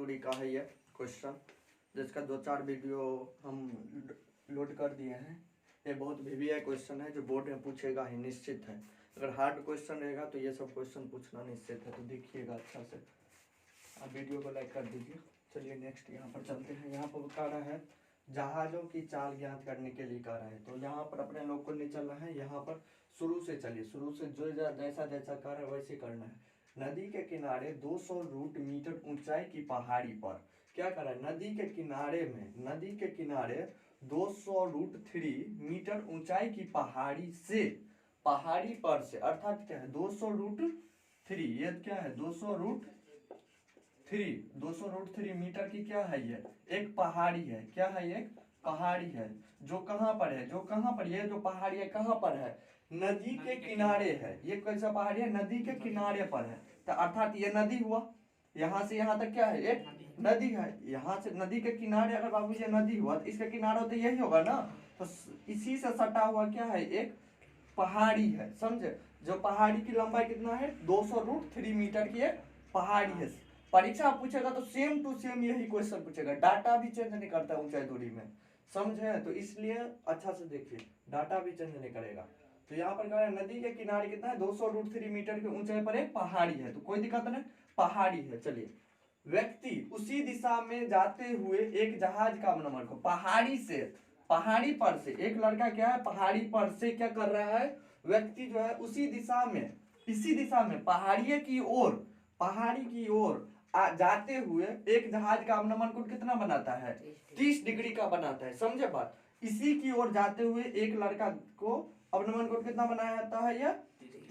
दूरी का है ये क्वेश्चन, जिसका 2-4 वीडियो हम लोड कर दिए हैं। ये बहुत वीवीआई क्वेश्चन है जो बोर्ड में पूछेगा ही, निश्चित है। अगर हार्ड क्वेश्चन रहेगा तो ये सब क्वेश्चन पूछना निश्चित है, तो देखिएगा अच्छा से। आप वीडियो को लाइक कर दीजिए। चलिए नेक्स्ट यहाँ पर चलते हैं। यहाँ पर कह रहा है जहाज़ों की चाल ज्ञात करने के लिए कह रहा है, तो यहाँ पर अपने लोग को नहीं चलना है। यहाँ पर शुरू से चलिए, शुरू से जो जैसा जैसा कह रहा है वैसे करना है। नदी के किनारे 200 रूट मीटर ऊंचाई की पहाड़ी पर क्या कर रहा है, नदी के किनारे में, नदी के किनारे 200 रूट 3 मीटर ऊंचाई की पहाड़ी से, पहाड़ी पर से, अर्थात क्या है 200 रूट 3, ये क्या है 200 रूट 3 मीटर की क्या है, ये एक पहाड़ी है। क्या है, एक पहाड़ी है जो कहाँ पर है, जो कहाँ पर, ये जो पहाड़ी है कहाँ पर है, नदी के किनारे है। ये कैसा पहाड़ी है, नदी के किनारे पर है। तो अर्थात ये नदी हुआ, यहाँ से यहाँ तक क्या है, एक नदी है। यहाँ से नदी के किनारे अगर बाबू ये नदी हुआ तो इसके किनारा तो यही होगा ना, तो इसी से सटा हुआ क्या है, एक पहाड़ी है। समझे, जो पहाड़ी की लंबाई कितना है, 200 रूट 3 मीटर की एक पहाड़ी है। परीक्षा पूछेगा तो सेम टू सेम यही क्वेश्चन पूछेगा, डाटा भी चेंज नहीं करता ऊंचाई दूरी में, समझे। तो इसलिए अच्छा से देखिए, डाटा भी चेंज नहीं करेगा। तो यहाँ पर कह रहा है नदी के किनारे कितना है, 200 रूट 3 मीटर की ऊंचाई पर एक पहाड़ी है, तो कोई दिक्कत नहीं, पहाड़ी है। चलिए, व्यक्ति उसी दिशा में जाते हुए एक जहाज का नंबर को, पहाड़ी से, पहाड़ी पर से एक लड़का क्या है, पहाड़ी पर से क्या कर रहा है, व्यक्ति जो है उसी दिशा में, इसी दिशा में पहाड़ी की ओर, पहाड़ी की ओर जाते हुए एक जहाज का अवनमन कोण कितना बनाता है, 30 डिग्री का बनाता है। समझे बात, इसी की ओर जाते हुए एक लड़का को अवनमन कोण कितना बनाया जाता है, यह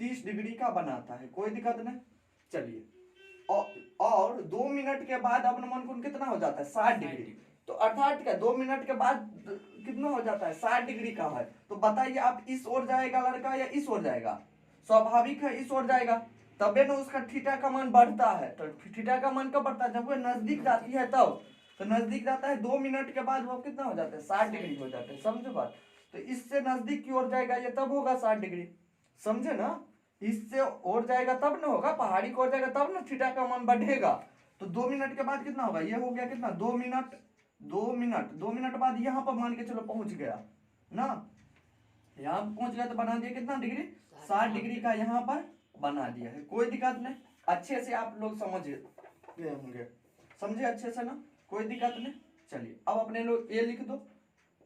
30 डिग्री का बनाता है, कोई दिक्कत नहीं। चलिए, और 2 मिनट के बाद अवनमन कोण कितना हो जाता है, 60 डिग्री। तो अर्थात क्या 2 मिनट के बाद कितना हो जाता है, 60 डिग्री का है। तो बताइए आप, इस ओर जाएगा लड़का या इस ओर जाएगा, स्वाभाविक है इस ओर जाएगा, तबे ना उसका थीटा का मान बढ़ता है। तो थीटा का मान कब बढ़ता है, जब वो नजदीक जाती है तब। तो नजदीक जाता है 2 मिनट के बाद वो कितना हो जाता है, 60 डिग्री हो जाता है। समझो बात, तो इससे नजदीक की ओर जाएगा ये तब होगा 60 डिग्री, समझे ना। इससे और जाएगा तब ना होगा, पहाड़ी की ओर जाएगा तब ना थीटा का मान बढ़ेगा। तो 2 मिनट के बाद कितना होगा, ये हो गया कितना, 2 मिनट, 2 मिनट बाद यहाँ पर मान के चलो पहुंच गया ना, यहाँ पहुंच गया तो बना दिया कितना डिग्री, 60 डिग्री का यहाँ पर बना दिया है, कोई दिक्कत नहीं। अच्छे से आप लोग समझ गए होंगे, समझे अच्छे से ना, कोई दिक्कत नहीं। चलिए, अब अपने लोग ए लिख दो,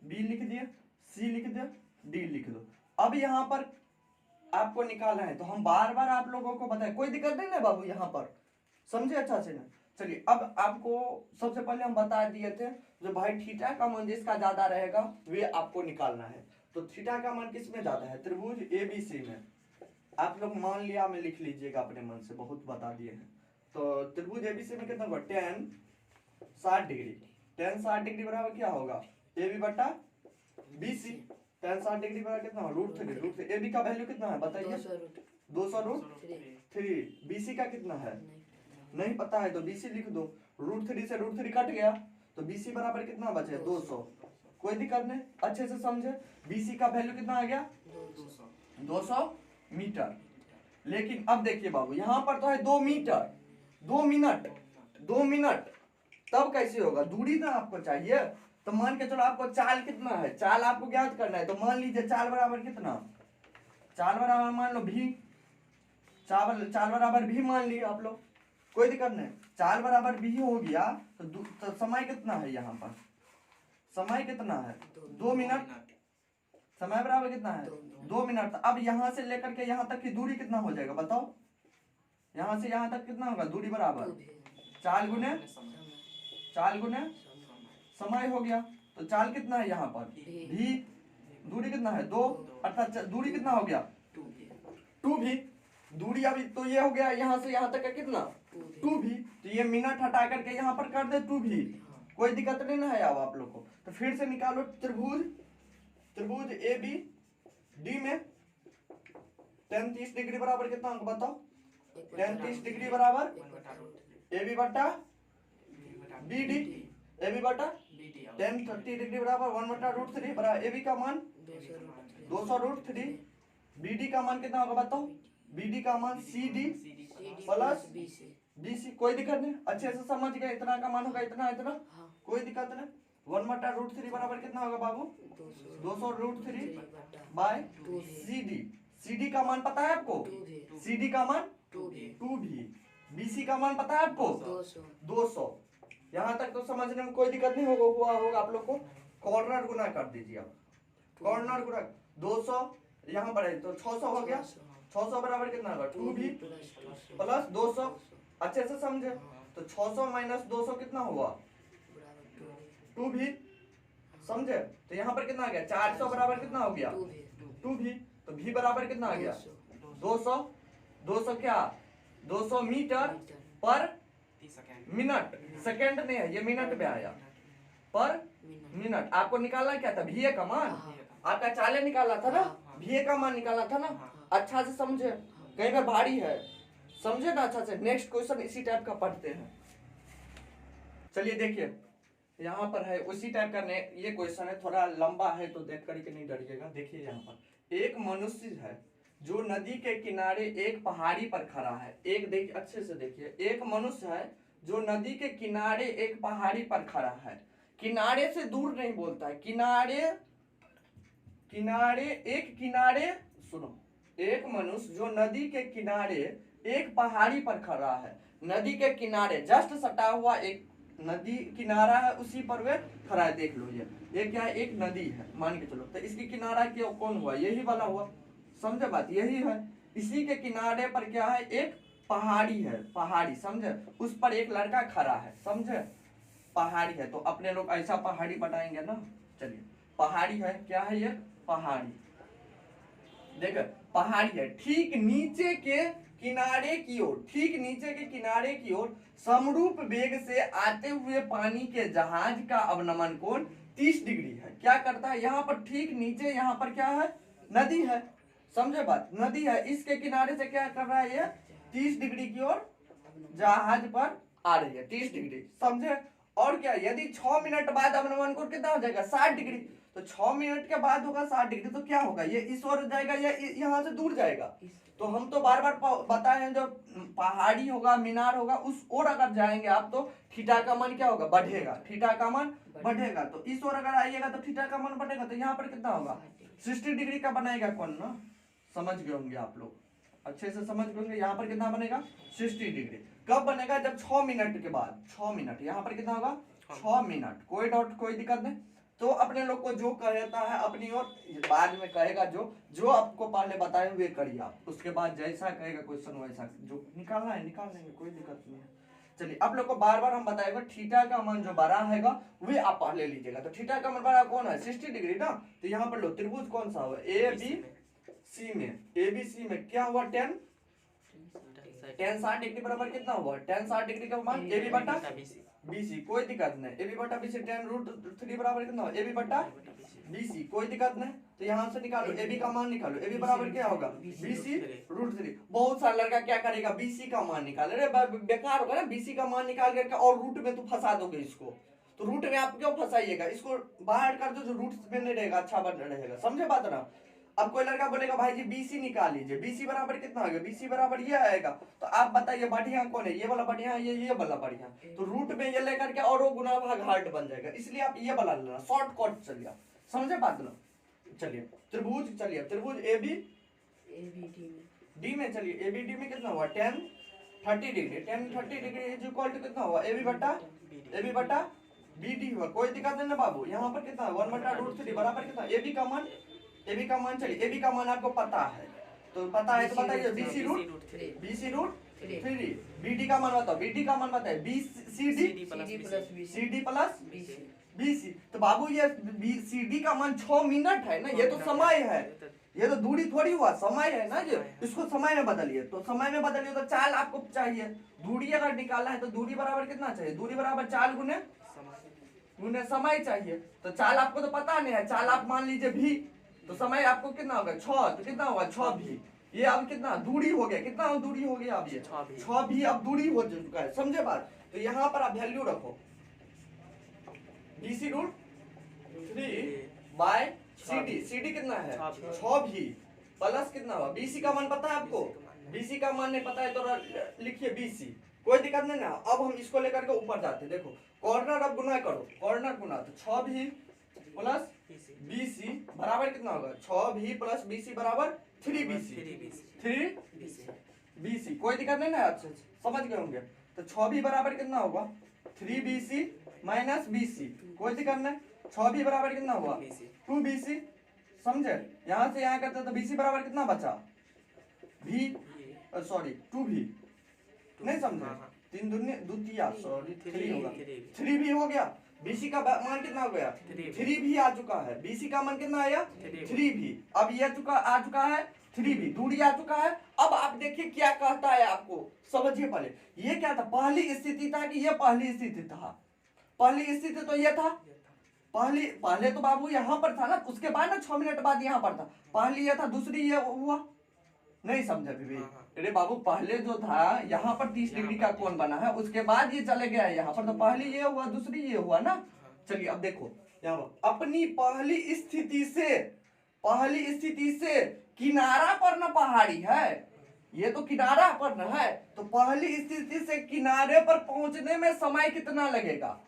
बी लिख दिया, सी लिख दिया, डी लिख दो। अब यहाँ पर आपको निकालना है, तो हम बार बार आप लोगों को बताए, कोई दिक्कत नहीं ना बाबू, यहाँ पर समझे अच्छा से ना। चलिए, अब आपको सबसे पहले हम बता दिए थे, जो भाई थीटा का मान जिसका ज्यादा रहेगा वे आपको निकालना है। तो थीटा का मान किस में ज्यादा है, त्रिभुज एबीसी में। आप लोग मान लिया में लिख लीजिएगा अपने मन से, बहुत बता दिए हैं। तो त्रिभुज एबीसी में कितना होगा, tan 60 डिग्री, tan 60 डिग्री बराबर क्या होगा, ए बी बटा बी सी। tan 60 डिग्री बराबर कितना होगा, √3। ए बी का वैल्यू कितना है बताइए, 200 √3। बी सी का कितना है, नहीं पता है तो बी सी लिख दो, √3 से √3 कट गया तो बी सी बराबर कितना बचे, 200। कोई दिक्कत नहीं, अच्छे से समझे। बी सी का वैल्यू कितना आ गया, 200 मीटर। लेकिन अब देखिए बाबू, यहाँ पर तो है 2 मीटर, 2 मिनट, 2 मिनट, तब कैसे होगा, दूरी ना आपको चाहिए। तो मान के चलो आपको चाल कितना है, चाल आपको ज्ञात करना है। तो मान लीजिए चाल बराबर कितना, चाल बराबर मान लो भी, चाल बराबर भी मान लिया आप लोग, कोई दिक्कत नहीं। चाल बराबर भी हो गया तो समय कितना है, यहाँ पर समय कितना है, 2 मिनट, समय बराबर कितना है, 2 मिनट। अब यहाँ से लेकर के यहाँ तक की दूरी कितना हो जाएगा बताओ, यहाँ से यहाँ तक कितना होगा दूरी बराबर, चाल गुने समय हो गया। तो चाल कितना है यहाँ पर, भी, दूरी कितना है 2, अर्थात दूरी कितना हो गया 2 भी, दूरी अभी तो ये हो गया यहाँ से यहाँ तक का कितना 2 भी। तो ये मिनट हटा करके यहाँ पर कर दे 2 भी, कोई दिक्कत नहीं ना है अब आप लोग को। तो फिर से निकालो त्रिभुज ए बी डी में tan 30 डिग्री बराबर कितना होगा बताओ, tan 30 डिग्री बराबर ए बी बटा बी डी, ए बी बटा tan 30 डिग्री बराबर 1/√3 बराबर ए बी का मान 200√3, बी डी का मान कितना होगा बताओ, बी डी का मान सी डी प्लस BC कोई दिक्कत नहीं, अच्छे से समझ गए, इतना का मान होगा इतना इतना, कोई दिक्कत नहीं। 1/√3 बराबर कितना होगा बाबू? 200√3 बाय CD। CD का मान पता है आपको? CD का मान 2V। BC का मान पता है आपको? 200। यहाँ तक तो समझने में कोई दिक्कत नहीं होगा आप लोग को। कॉर्नर गुना कर दीजिए आप, कॉर्नर गुना 200 यहाँ पर है तो 600 हो गया। 600 बराबर कितना होगा? 2V plus 200। अच्छे से समझे तो 600 माइनस 200 कितना हुआ? 2V। समझे तो यहाँ पर कितना आ गया? 400 बराबर कितना हो गया? 2V। तो V बराबर कितना आ गया? 200। 200 क्या? 200 मीटर पर मिनट, सेकंड नहीं है ये, मिनट में आया पर मिनट। आपको निकालना क्या था? VA का मान। आपका चाले निकाला था ना, VA का मान निकाला था ना। अच्छा से समझे, कहीं पर भारी है, समझे ना अच्छा से। नेक्स्ट क्वेश्चन इसी टाइप का पढ़ते हैं। चलिए देखिए यहाँ पर है उसी टाइप का ये क्वेश्चन है, थोड़ा लंबा है तो देख करके नहीं डरिएगा। देखिए यहाँ पर एक मनुष्य है जो नदी के किनारे एक पहाड़ी पर खड़ा है। एक देखिए अच्छे से देखिए, एक मनुष्य है जो नदी के किनारे एक पहाड़ी पर खड़ा है। किनारे से दूर नहीं बोलता है, किनारे किनारे सुनो, एक मनुष्य जो नदी के किनारे एक पहाड़ी पर खड़ा है। नदी के किनारे जस्ट सटा हुआ एक नदी किनारा है, उसी पर वे खड़ा है। देख लो ये क्या है? एक नदी है मान के चलो, तो इसकी किनारा क्यों कौन हुआ? यही वाला हुआ। समझे बात? यही है। इसी के किनारे पर क्या है? एक पहाड़ी है, पहाड़ी। समझे? उस पर एक लड़का खड़ा है। समझे? पहाड़ी है तो अपने लोग ऐसा पहाड़ी बनाएंगे ना। चलिए पहाड़ी है, क्या है ये? पहाड़ी। देखो पहाड़ी है, ठीक नीचे के किनारे की ओर, ठीक नीचे के किनारे की ओर समरूप वेग से आते हुए पानी के जहाज का अवनमन कोण 30 डिग्री है। क्या करता है? यहाँ पर ठीक नीचे यहाँ पर क्या है? नदी है। समझे बात? नदी है, इसके किनारे से क्या कर रहा है? ये 30 डिग्री की ओर जहाज पर आ रही है, 30 डिग्री। समझे? और क्या, यदि 6 मिनट बाद अवनमन कोण कितना हो जाएगा? 60 डिग्री। तो 6 मिनट के बाद होगा 60 डिग्री, तो क्या होगा? ये इस ओर जाएगा या यहाँ से दूर जाएगा? तो हम तो बार बार बताए हैं, जो पहाड़ी होगा, मीनार होगा, उस ओर अगर जाएंगे आप तो थीटा का मान क्या होगा? बढ़ेगा। थीटा का मान बढ़ेगा। तो इस ओर अगर आइएगा तो थीटा का मान बढ़ेगा। तो यहाँ पर कितना होगा? 60 डिग्री का बनाएगा कौन ना? समझ गए होंगे आप लोग, अच्छे से समझ गए होंगे। यहाँ पर कितना बनेगा? 60 डिग्री। कब बनेगा? जब 6 मिनट के बाद। 6 मिनट, यहाँ पर कितना होगा? 6 मिनट। कोई डाउट, कोई दिक्कत नहीं। तो अपने लोग को जो कहता है अपनी ओर बाद में कहेगा, जो आपको पहले बताए हुए करिए आप, उसके बाद जैसा कहेगा क्वेश्चन वैसा जो निकालना है निकाल लेंगे, कोई दिक्कत नहीं है। चलिए आप लोग को बार बार हम बताएगा, थीटा का मान जो बड़ा हैगा वे आप पहले लीजिएगा। तो थीटा का मान बड़ा कौन है? 60 डिग्री ना। तो यहाँ पर लो, त्रिभुज कौन सा हुआ? ABC में, ABC में क्या हुआ? 10 60 डिग्री बराबर कितना हुआ? 10 60 डिग्री का मान AB बटा BC। कोई दिक्कत नहीं। AB बटा BC 10√3 बराबर कितना होगा? AB बटा BC। कोई दिक्कत नहीं। तो यहाँ से निकालो, AB का मान निकालो। AB बराबर क्या होगा? BC√3। बहुत सारा लड़का क्या करेगा? BC का मान निकाल, अरे बेकार होगा ना। BC का मान निकाल करके और रूट में तो फंसा दोगे इसको। तो रूट में आप क्यों फंसाइएगा? इसको बाहर कर दो, जो रूट में नहीं रहेगा, अच्छा बन रहेगा। समझे बात ना? अब कोई लड़का बोलेगा भाई जी BC निकाल लीजिए, BC बराबर कितना हो गया? BC बराबर ये आएगा। तो आप बताइए बढ़िया कौन है? ये वाला बढ़िया है, ये वाला बढ़िया। तो रूट में ये लेकर के और वो गुना भाग हार्ड बन जाएगा, इसलिए आप ये वाला लेना, शॉर्टकट। चलिए आप समझे बात ना? चलिए त्रिभुज, चलिए त्रिभुज ABD में, चलिए ABD में कितना हुआ? 10 30 degree. 10 30 degree is equal to कितना हुआ? AB बटा BD हुआ। कोई दिक्कत नहीं ना बाबू। यहाँ पर कितना? 1/√3 बराबर कितना? AB का मान, AB का मान, चलिए AB का मान आपको पता है, तो पता है तो बताइए। BC√3। BD का मान बताओ, BD का मान बताइए। CD plus BC। तो बाबू ये CD का मान 6 मिनट है ना, ये तो समय है, ये तो दूरी थोड़ी हुआ, समय है ना। ये इसको समय में बदलिए, तो समय में बदलिए तो चाल आपको चाहिए। दूरी अगर निकालना है तो दूरी बराबर कितना चाहिए? दूरी बराबर चाल गुने समय चाहिए। तो चाल आपको तो पता नहीं है, चाल आप मान लीजिए भी, तो समय आपको कितना होगा? 6। तो कितना होगा? 6 भी। ये अब कितना दूरी हो गया? कितना दूरी हो गया? अब ये 6 भी अब दूरी हो चुका है। समझे बात? तो यहाँ पर आप वैल्यू रखो, BC√3 बाय CD कितना है? 6 भी प्लस कितना हुआ? BC का मान पता है आपको? BC का मान नहीं पता है तो लिखिए BC। कोई दिक्कत नहीं ना। अब हम इसको लेकर के ऊपर जाते हैं। देखो कॉर्नर अब गुना करो, कॉर्नर गुना, तो 6v प्लस BC बराबर कितना होगा? 6v प्लस BC बराबर 3BC। 3BC कोई दिक्कत नहीं ना, अच्छे समझ गए होंगे। तो 6v बराबर कितना होगा? 3BC minus BC। कोई दिक्कत नहीं। 6v बराबर कितना हुआ? 2BC। समझे? यहाँ से यहाँ करते तो BC बराबर कितना बचा? v sorry 2v। नहीं समझे? 3 दूनी द्वितीय, सॉरी 3 होगा। 3v हो गया। BC का मान कितना हो गया? 3v आ चुका है। BC का मान कितना आया? 3v। अब ये आ चुका है 3v, दूरी आ चुका है। अब आप देखिए क्या कहता है आपको, समझिए पहले। ये क्या था? पहली स्थिति था कि ये पहली स्थिति था? पहली स्थिति तो ये था। पहले तो बाबू यहाँ पर था ना, उसके बाद ना 6 मिनट बाद यहाँ पर था। पहली ये था, दूसरी ये हुआ। नहीं समझा बीबी? अरे बाबू पहले जो था यहाँ पर 30 डिग्री का कोण बना है, उसके बाद ये चले गया यहाँ पर। तो पहली ये हुआ, दूसरी ये हुआ ना। चलिए अब देखो यहाँ पर अपनी पहली स्थिति से किनारा पर ना पहाड़ी है, ये तो किनारा पर ना है। तो पहली स्थिति से किनारे पर पहुंचने में समय कितना लगेगा?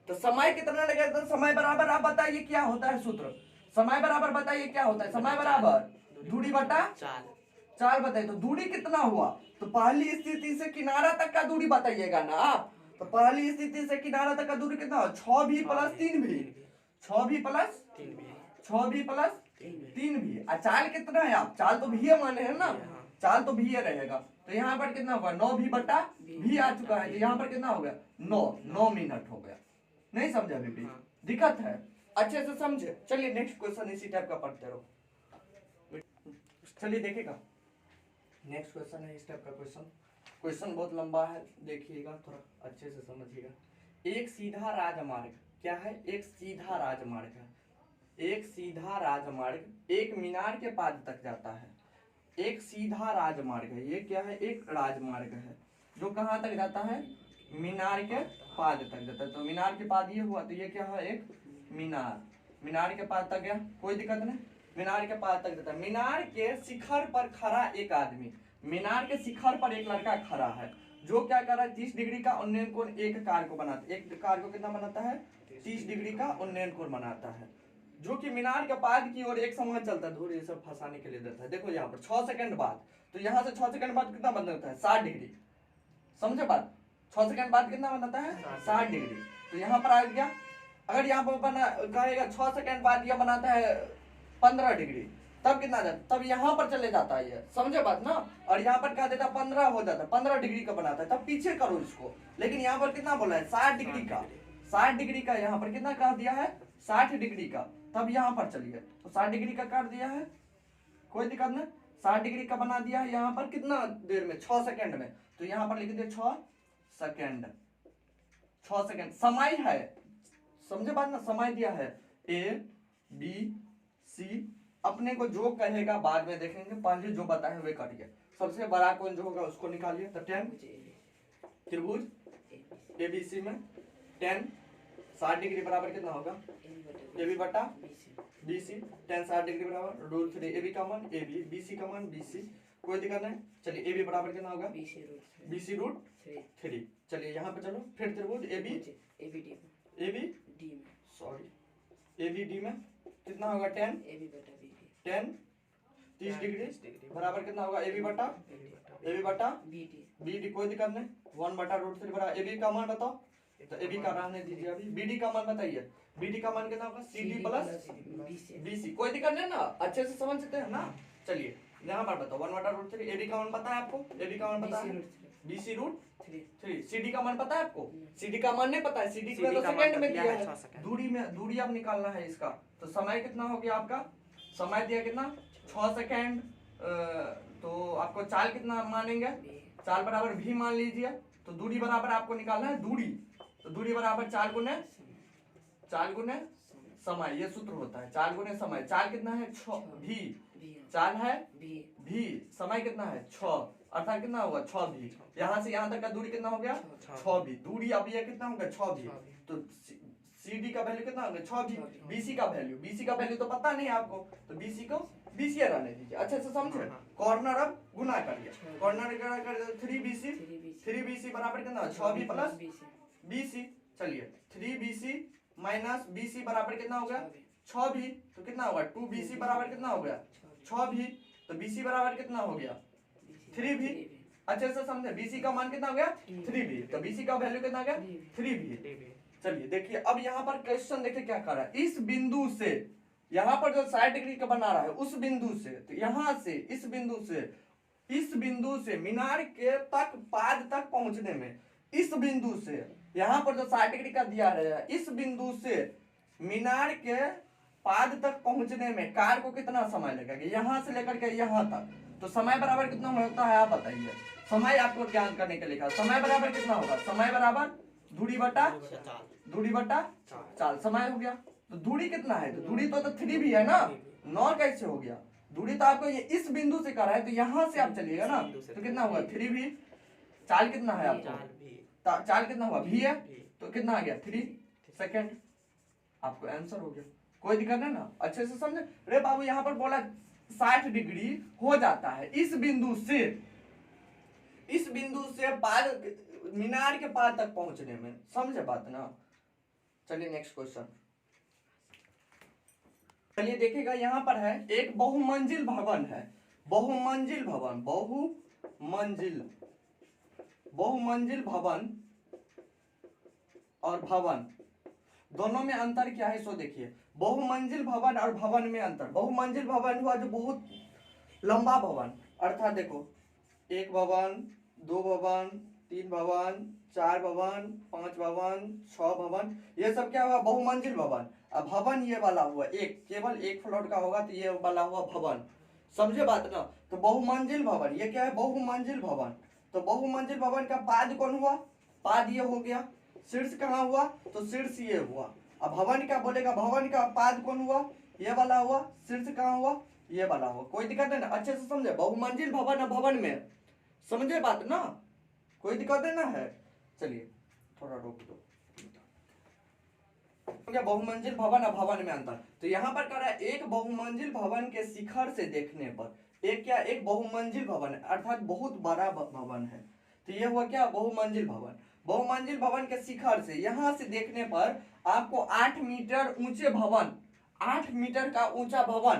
तो समय कितना लगेगा? तो समय बराबर आप बताइए क्या होता है सूत्र? समय बराबर बताइए क्या होता है? समय बराबर दूरी बटा चाल बताइए। तो दूरी कितना हुआ? तो पहली स्थिति से किनारा तक का दूरी बताइएगा ना आप। तो पहली स्थिति से किनारा तक का दूरी कितना हुआ? 6v plus 3v। 6v plus 3v। चाल कितना है? आप चाल तो भी माने हैं ना, चाल तो भी रहेगा। तो यहाँ पर कितना होगा? 9v बटा v आ चुका है। तो यहाँ पर कितना हो गया? 9 मिनट हो गया। नहीं समझा बीबी? दिक्कत है? अच्छे से समझे। चलिए नेक्स्ट क्वेश्चन इसी टाइप का पढ़ते रहो। चलिए देखेगा नेक्स्ट क्वेश्चन है इस टाइप का क्वेश्चन बहुत लंबा है, देखिएगा थोड़ा अच्छे से समझिएगा। एक सीधा राजमार्ग, क्या है? एक सीधा राजमार्ग है। एक सीधा राजमार्ग एक मीनार के पाद तक जाता है। एक सीधा राजमार्ग है, ये क्या है? एक राजमार्ग है जो कहाँ तक जाता है? मीनार के पाद तक जाता है। तो मीनार के पाद ये हुआ, तो ये क्या है? एक मीनार के पाद तक गया, कोई दिक्कत नहीं। मीनार के पाद तक जाता है। मीनार के शिखर पर खड़ा एक आदमी, मीनार के शिखर पर एक लड़का खड़ा है जो क्या कर रहा है? 30 डिग्री का उन्नयन कोण एक कार को बनाता है। एक कार को कितना बनाता है? 30 डिग्री का उन्नयन कोण बनाता है, जो कि मीनार के पाद की ओर एक समय चलता है। धूल ये सब फंसाने के लिए देता है। देखो यहाँ पर 6 सेकंड बाद, तो यहाँ से 6 सेकंड बाद कितना बनता है? 60 डिग्री। समझे बात? 6 सेकंड बाद कितना बनाता है? 60 डिग्री। तो यहाँ पर आ गया। अगर यहाँ पर बना कहेगा 6 सेकंड बाद यह बनाता है 15 डिग्री, तब कितना जाता? तब यहाँ पर चले जाता है ये, समझे बात ना। और यहाँ पर क्या देता? 15 हो जाता है, 15 डिग्री का बनाता है। तब पीछे करो इसको। लेकिन यहाँ पर कितना बोला है? 60 डिग्री का। 60 डिग्री का यहाँ पर कितना कर दिया है? 60 डिग्री का। तब यहाँ पर चलिए, तो 60 डिग्री का कर दिया है, कोई दिक्कत नहीं। 60 डिग्री का बना दिया है यहाँ पर कितना देर में? 6 सेकंड में। तो यहाँ पर लिख दिया 6 सेकंड। 6 सेकंड समय है, समझे बात ना? समय दिया है ABC। अपने को जो कहेगा बाद में देखेंगे, पहले जो बताए हुए करिए। सबसे बड़ा कोण जो होगा उसको निकालिए। तो 10 त्रिभुज ABC में 10 60 डिग्री बराबर कितना होगा? AB बटा BC। 10 60 डिग्री बराबर रूट 3। AB का मान AB, BC का मान BC, कोई दिक्कत नहीं। चलिए AB बराबर कितना होगा? BC root 3। चलिए यहाँ पे चलो फिर त्रिभुज ABD में कितना होगा? 10 30 डिग्री बराबर कितना होगा? AB बटा BD, कोई दिक्कत नहीं। 1 बटा रूट 3 बराबर AB का मान बताओ। तो AB का रहने दीजिए अभी। BD का मान बताइए। BD का मान कितना होगा? CD प्लस BC, कोई दिक्कत नहीं ना, अच्छे से समझ सकते हैं ना। चलिए यहाँ पर बताओ 1 बटा रूट 3। AB का मान पता है आपको? AB का मान पता है? BC root 3। CD का मान पता है आपको? CD का मान नहीं पता है? CD का तो सेकंड में दिया है। दूरी अब निकालना है इसका। तो समय कितना हो गया आपका? समय दिया कितना? 6 सेकंड। तो आपको चाल कितना मानेंगे? चाल बराबर भी मान लीजिए। तो दूरी बराबर आपको निकालना है दूरी। तो दूरी बराबर चाल गुने समय, ये सूत्र होता है। चाल गुने समय। चाल कितना है? 6 भी। चाल है भी। समय कितना है? 6, अर्थात कितना होगा? 6v। यहाँ से यहाँ तक का दूरी कितना हो गया? 6v। दूरी अब ये कितना होगा? 6v। तो सी डी का वैल्यू कितना होगा 6 भी, बीसी का वैल्यू तो पता नहीं आपको, तो बीसी को बीसी रहने दीजिए, अच्छे से समझे। कॉर्नर अब गुना करिए, कॉर्नर गुना कर 3BC, 3BC बराबर कितना 6B प्लस BC, चलिए 3BC माइनस BC बराबर कितना हो गया 6B, तो कितना होगा 2BC बराबर कितना हो गया 6B, तो BC बराबर कितना हो गया 3B, अच्छे से समझे। BC का मान कितना हो गया 3B, तो BC का वैल्यू कितना हो गया 3B। चलिए देखिए अब यहाँ पर क्वेश्चन देखिए क्या कर रहा है, इस बिंदु से यहाँ पर जो 60 डिग्री का बना रहा है उस बिंदु से, तो यहाँ से इस बिंदु से मीनार के तक पाद तक पहुंचने में, इस बिंदु से यहाँ पर जो 60 डिग्री का दिया है, इस बिंदु से मीनार के पाद तक पहुंचने में कार को कितना समय लगेगा, यहाँ से लेकर के यहाँ तक, तो समय बराबर कितना होता है आप बताइए। समय आपको ज्ञान करने के लिए समय बराबर कितना होगा, समय बराबर दूरी बटा चाल, समय हो गया। तो दूरी कितना है, तो दूरी तो 3 भी है ना, 9 कैसे हो गया, दूरी तो आपको ये इस बिंदु से कर रहा है, तो यहाँ से आप चलिएगा ना, तो कितना होगा 3B, चाल कितना है आपको, चाल कितना हुआ भी है, तो कितना आ गया 3 सेकेंड, आपको आंसर हो गया, कोई दिक्कत नहीं ना, अच्छे से समझे। अरे बाबू यहाँ पर बोला 60 डिग्री हो जाता है इस बिंदु से पाद मीनार के पाद तक पहुंचने में, समझे बात ना। चलिए नेक्स्ट क्वेश्चन, चलिए देखिएगा यहाँ पर है एक बहुमंजिल भवन है, बहुमंजिल भवन और भवन दोनों में अंतर क्या है सो देखिए। बहुमंजिल भवन और भवन में अंतर, बहुमंजिल भवन हुआ जो बहुत लंबा भवन, अर्थात देखो 1 भवन 2 भवन 3 भवन 4 भवन 5 भवन 6 भवन, ये सब क्या हुआ बहुमंजिल भवन। अब भवन ये वाला हुआ एक, केवल एक फ्लोर का होगा तो ये वाला हुआ भवन, समझे बात ना। तो बहुमंजिल भवन ये क्या है बहुमंजिल भवन, तो बहुमंजिल भवन का पाद कौन हुआ, पाद ये हो गया, शीर्ष कहाँ हुआ, तो शीर्ष ये हुआ। अब भवन का बोलेगा, भवन का पाद कौन हुआ, ये वाला हुआ, शीर्ष कहाँ हुआ, ये वाला हुआ, कोई दिक्कत नहीं ना, अच्छे से समझे। बहुमंजिल भवन भवन में, समझे बात ना, कोई दिक्कत नहीं ना है। चलिए थोड़ा रोक दो, बहुमंजिल भवन और भवन में अंतर, तो यहाँ पर कह रहा है एक बहुमंजिल भवन के शिखर से देखने पर, एक क्या एक बहुमंजिल भवन अर्थात बहुत बड़ा भवन है, तो ये हुआ क्या बहुमंजिल भवन। बहुमंजिल भवन के शिखर से यहाँ से देखने पर आपको 8 मीटर ऊंचे भवन, 8 मीटर का ऊंचा भवन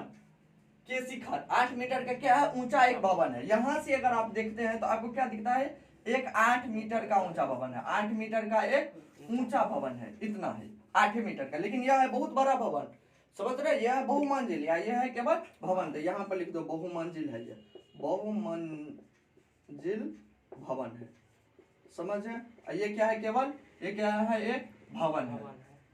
के शिखर, 8 मीटर का क्या है ऊंचा एक भवन है। यहाँ से अगर आप देखते हैं तो आपको क्या दिखता है, एक 8 मीटर का ऊंचा भवन है, 8 मीटर का एक ऊंचा भवन है, इतना है 8 मीटर का, लेकिन यह है बहुत बड़ा भवन, समझ रहे, यह है बहुमंजिल या यह है केवल भवन। तो यहाँ पर लिख दो बहुमंजिल है, ये बहुमंजिल भवन है, समझे। ये क्या है केवल, ये क्या है एक भवन है,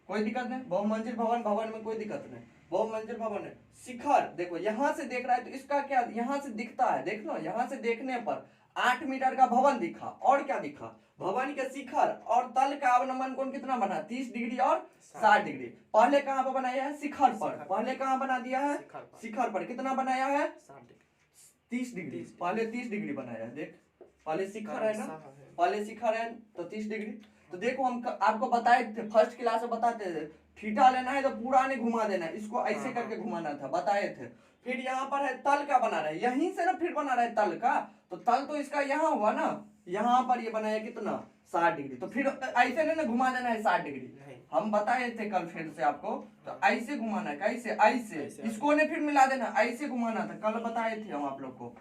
कोई दिक्कत नहीं। बहुमंजिल भवन, भवन में कोई दिक्कत नहीं, बहुमंजिल भवन है। शिखर देखो यहाँ से देख रहा है तो इसका क्या यहाँ से दिखता है, देख लो यहाँ से देखने पर 8 मीटर का भवन दिखा, और क्या दिखा, भवन के शिखर और तल का अवनमन कोण कितना बना 30 डिग्री और 60 डिग्री। पहले कहाँ पर बनाया है शिखर पर, पहले कहाँ बना दिया है शिखर पर, कितना बनाया है 30 डिग्री, पहले 30 डिग्री बनाया है, देख पहले शिखर है ना, पहले शिखर है तो 30 डिग्री। तो देखो हम आपको बताए थे फर्स्ट क्लास में, बताते थे थीटा लेना है तो पूरा नहीं घुमा देना, इसको ऐसे करके घुमाना था, बताए थे। फिर यहाँ पर है तल का बना रहा है, यहीं से ना फिर बना रहा है तल का, तो तल तो इसका यहाँ हुआ ना, यहाँ पर ये बनाया कितना 60 डिग्री, तो फिर ऐसे नहीं ना घुमा देना है 60 डिग्री, हम बताए थे कल फिर से आपको, तो ऐसे घुमाना है, कैसे ऐसे, इसको ने फिर मिला देना, ऐसे घुमाना था, कल बताए थे हम आप लोग को,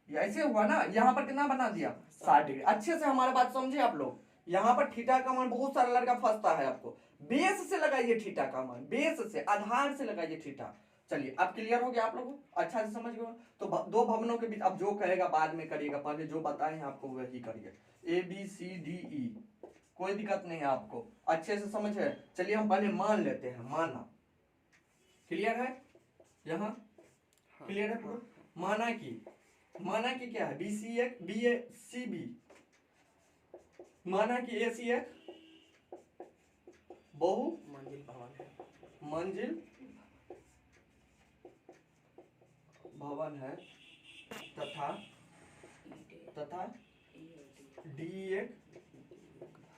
ऐसे हुआ ना। यहाँ पर कितना बना दिया 60 डिग्री, अच्छे से हमारी बात समझे आप लोग। यहाँ पर थीटा का मान बहुत सारा लड़का फंसता है, आपको बेस से लगाइए थीटा का मान, बेस से आधार से लगाइए थीटा। चलिए अब क्लियर हो गया आप लोग, अच्छा से समझ गए। तो दो भवनों के बीच अब जो कहेगा बाद में करिएगा, पहले जो बताए हैं आपको वही करिए, ABCDE, कोई दिक्कत नहीं है आपको, अच्छे से समझे। चलिए हम पहले मान लेते हैं, माना क्लियर है, यहाँ क्लियर है पूरा। माना कि क्या है BC1 BACB, माना कि AC1 बहुमंजिल भवन है तथा DE1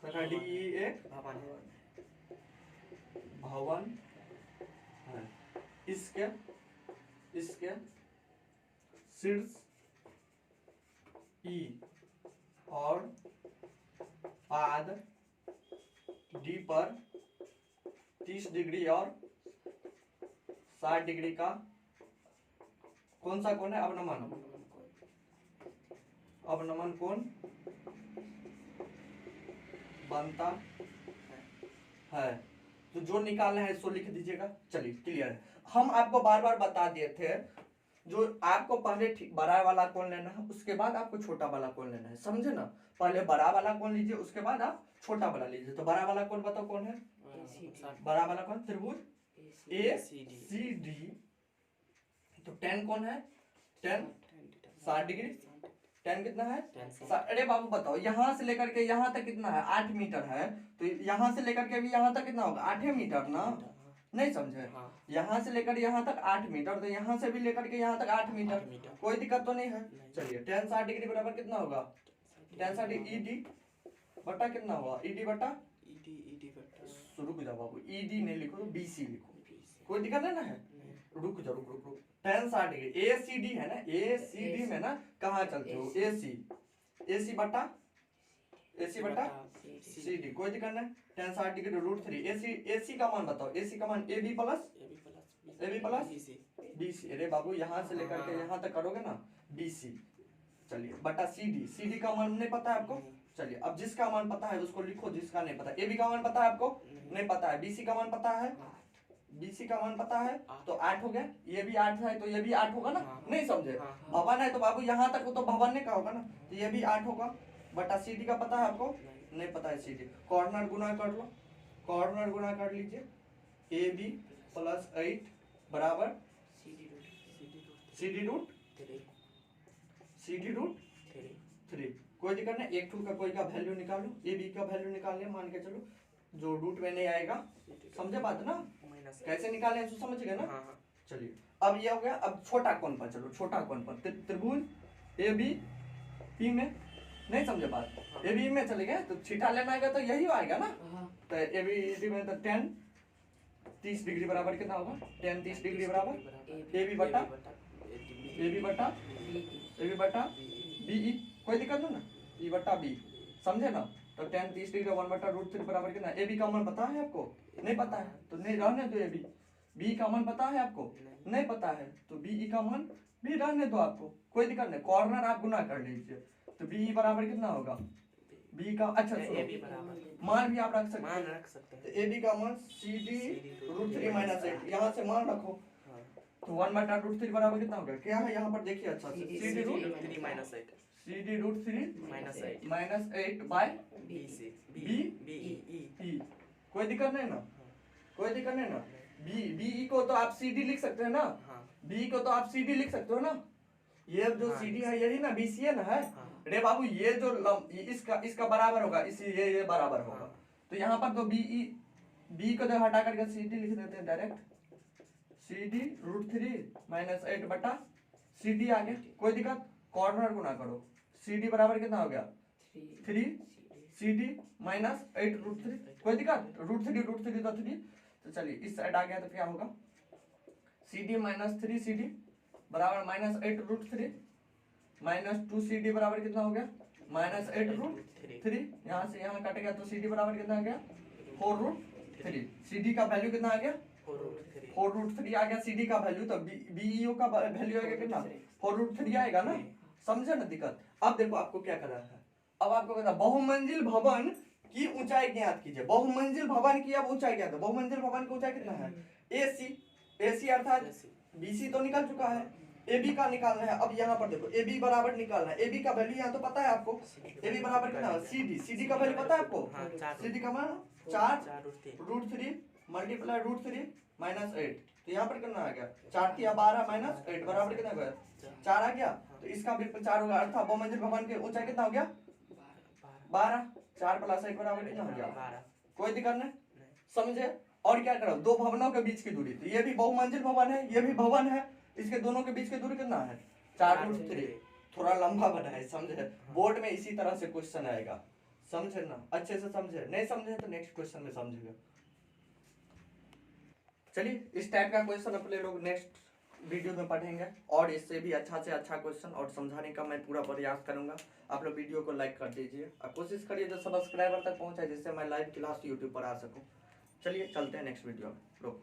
भवन है, भवन है। इसके शीर्ष ई और पाद डी पर 30 डिग्री और 60 डिग्री का कौन सा कोण है? अवनमन कोण बनता है। तो जो निकालना है इसको लिख दीजिएगा। चलिए क्लियर है। हम आपको बार बार बता दिए थे, जो आपको पहले बड़ा वाला कोण लेना है, उसके बाद आपको छोटा वाला कोण लेना है, समझे ना? पहले बड़ा वाला कोण लीजिए, उसके बाद आप छोटा वाला लीजिए। तो बड़ा वाला कोण बताओ कौन है? बड़ा वाला कोण त्रिभुज ए सी डी। तो tan कौन है? tan 60 degree. tan कितना है? अरे बाबू बताओ, यहाँ से लेकर के यहाँ तक कितना है? 8 मीटर है। तो यहाँ से लेकर के अभी यहाँ तक कितना होगा? 8 मीटर ना? नहीं समझे? यहाँ से लेकर यहाँ तक 8 मीटर, तो यहाँ से भी लेकर के यहाँ तक 8 मीटर। कोई दिक्कत तो नहीं है। चलिए tan 60 डिग्री बराबर कितना होगा? tan 60 ईडी बटा कितना हुआ? ईडी बटा रुक जाओ बाबू, ईडी नहीं लिखो, बीसी लिखो। कोई दिक्कत है ना? रुक जाओ, रुक। tan 60 डिग्री ए सी डी है ना? ए सी डी में ना कहाँ चलते हो? ए सी बटा सी डी। कोई दिक्कत नहीं। tan 60 degree √3। ए सी का मान बताओ। ए सी का मान A B plus B C. अरे बाबू यहाँ से लेकर के यहाँ तक करोगे ना, बी सी। चलिए बटा सी डी का मान नहीं पता है आपको? चलिए अब जिसका मान पता है उसको लिखो, जिसका नहीं पता। ए बी का मान पता है आपको? नहीं पता है। बी सी का मान पता है? बीसी का मान पता है, तो 8 हो गया। ये भी 8 है तो ये भी 8 होगा ना? नहीं समझे? भवन है तो बाबू यहाँ तक तो भवन ने का होगा ना, तो ये भी 8 होगा। बटा सीडी का पता है आपको? नहीं पता है सीडी। कॉर्नर गुना कर लो, कॉर्नर गुना कर लीजिए। ए बी प्लस 8 बराबर सीडी रूट 3। कोई दिक्कत नहीं। एक टू का कोई का वैल्यू निकालो, ए बी का वैल्यू निकालने मान के चलो, जो रूट में नहीं आएगा। समझे बात ना? कैसे निकाले तो समझ गए ना? चलिए अब ये हो गया। अब छोटा कोण पर चलो। छोटा कोण पर त्रिभुज ए बी पी में, नहीं समझे बात? ए बी में चले गए तो थीटा लेना आएगा तो यही आएगा ना? तो ए बी में तो tan 30 डिग्री बराबर कितना होगा? tan 30 डिग्री बराबर ए बी बटा बी। कोई दिक्कत नहीं ना? ई बटा बी। समझे ना? तो tan 30 डिग्री 1/√3 बराबर कितना? ए बी का मान पता है आपको? नहीं पता है तो नहीं रहने दो। ए बी बी का मान पता है आपको? नहीं पता है तो बी का मान भी रहने दो आपको, कोई दिक्कत नहीं। कॉर्नर आप गुना कर लीजिए तो बी बराबर कितना होगा? बी का अच्छा मान भी आप रख सकते हैं। तो ए बी का मान CD√3 - 8, यहाँ से मान रखो। तो 1/√3 बराबर कितना होगा? क्या है यहाँ पर देखिए अच्छा से, CD√3 - 8 बाय बी। कोई दिक्कत नहीं ना? कोई दिक्कत नहीं ना? बी को तो आप CD लिख सकते हैं ना? बी को तो आप CD लिख सकते हो ना? ये जो CD है यही ना BC है ना? है रे बाबू, ये जो इसका बराबर होगा, ये बराबर होगा। तो यहाँ पर तो बी को जब हटा करके CD लिख देते हैं डायरेक्ट। CD√3 - 8 बटा CD आ गया। कोई दिक्कत? कॉर्नर गुना करो। CD बराबर कितना हो गया? 3 CD - 8√3। कोई दिक्कत? √3 तो 3। तो चलिए इस साइड आ गया तो क्या होगा? CD - 3 CD बराबर -8√3 -2 CD बराबर कितना हो गया? -8√3। यहाँ से यहाँ कट गया तो CD बराबर कितना आ गया? 4√3। CD का वैल्यू कितना आ गया? 4√3 आ गया CD का वैल्यू। तो BEO का वैल्यू आएगा कितना? 4√3 आएगा ना? समझे ना दिक्कत? अब देखो आपको क्या करना है। अब आपको कहता बहुमंजिल भवन की ऊंचाई ज्ञात कीजिए। बहुमंजिल भवन की अब ऊंचाई ज्ञात है। बहुमंजिल भवन की ऊंचाई कितना है? AC अर्थात BC तो निकल चुका है, AB का निकालना है। अब यहाँ पर देखो AB बराबर निकालना है। AB का वैल्यू यहाँ तो पता है आपको? AB बराबर कितना है? CD का वैल्यू पता है आपको? CD का मान 4√3 मल्टीप्लाई √3 - 8। तो यहाँ पर कितना आ गया? 4 × 12 - 8 बराबर कितना गया? 4 आ गया। तो इसका भी 4 होगा अर्थात बहुमंजिल भवन की ऊंचाई कितना हो गया? 12। 4 + 8 बराबर कितना हो गया? 12। कोई दिक्कत नहीं? समझे? और क्या करो? दो भवनों के बीच की दूरी। तो ये भी बहुमंजिल भवन है, ये भी भवन है, इसके दोनों के बीच की दूरी कितना है? 4√3। थोड़ा लंबा बना है, समझे? बोर्ड में इसी तरह से क्वेश्चन आएगा, समझे ना? अच्छे से समझे। नहीं समझे तो नेक्स्ट क्वेश्चन में समझेगा। चलिए इस टाइप का क्वेश्चन अपने लोग नेक्स्ट वीडियो में पढ़ेंगे, और इससे भी अच्छा से अच्छा क्वेश्चन और समझाने का मैं पूरा प्रयास करूंगा। आप लोग वीडियो को लाइक कर दीजिए और कोशिश करिए जो सब्सक्राइबर तक पहुंचाए, जिससे मैं लाइव क्लास यूट्यूब पर आ सकूं। चलिए चलते हैं नेक्स्ट वीडियो में लोग।